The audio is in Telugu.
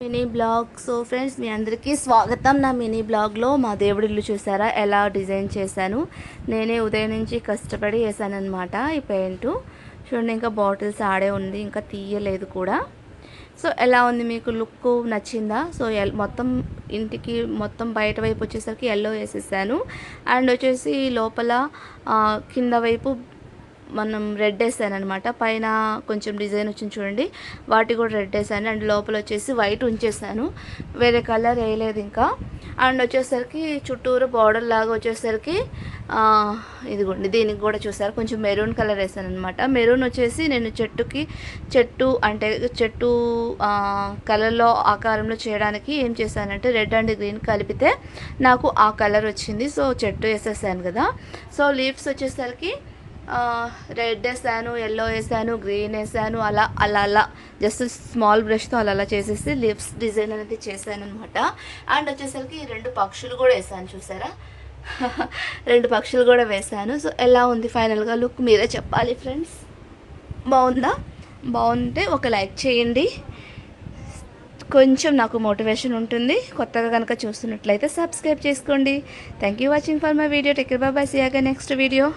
Mini blog. సో ఫ్రెండ్స్, మీ అందరికీ స్వాగతం. నా మినీ బ్లాగ్లో మా దేవుడి ఇల్లు చూసారా ఎలా డిజైన్ చేశాను. నేనే ఉదయం నుంచి కష్టపడి వేసాను అనమాట ఈ పెయింట్. చూడండి, ఇంకా బాటిల్స్ ఆడే ఉంది, ఇంకా తీయలేదు కూడా. సో ఎలా ఉంది, మీకు లుక్ నచ్చిందా? సో మొత్తం ఇంటికి మొత్తం బయట వైపు వచ్చేసరికి ఎల్లో వేసేసాను. అండ్ వచ్చేసి లోపల కింద వైపు మనం రెడ్ వేసాను అనమాట. పైన కొంచెం డిజైన్ వచ్చింది చూడండి, వాటి కూడా రెడ్ వేసాను. అండ్ లోపల వచ్చేసి వైట్ ఉంచేసాను, వేరే కలర్ వేయలేదు ఇంకా. అండ్ వచ్చేసరికి చుట్టూరు బార్డర్ లాగా వచ్చేసరికి ఇదిగోండి, దీనికి కూడా చూసారు కొంచెం మెరూన్ కలర్ వేసాను అనమాట. మెరూన్ వచ్చేసి నేను చెట్టు కలర్లో ఆకారంలో చేయడానికి ఏం చేశానంటే రెడ్ అండ్ గ్రీన్ కలిపితే నాకు ఆ కలర్ వచ్చింది. సో చెట్టు వేసేసాను కదా. సో లీవ్స్ వచ్చేసరికి రెడ్ వేసాను, ఎల్లో వేసాను, గ్రీన్ వేసాను, అలా జస్ట్ స్మాల్ బ్రష్తో అలా చేసేసి లిప్స్ డిజైన్ అనేది చేశాను అనమాట. అండ్ వచ్చేసరికి 2 పక్షులు కూడా వేసాను చూసారా. 2 పక్షులు కూడా వేసాను. సో ఎలా ఉంది ఫైనల్గా లుక్, మీరే చెప్పాలి ఫ్రెండ్స్. బాగుందా? బాగుంటే ఒక లైక్ చేయండి, కొంచెం నాకు మోటివేషన్ ఉంటుంది. కొత్తగా కనుక చూస్తున్నట్లయితే సబ్స్క్రైబ్ చేసుకోండి. Thank you watching for my video. Take care, bye bye, see you again next video.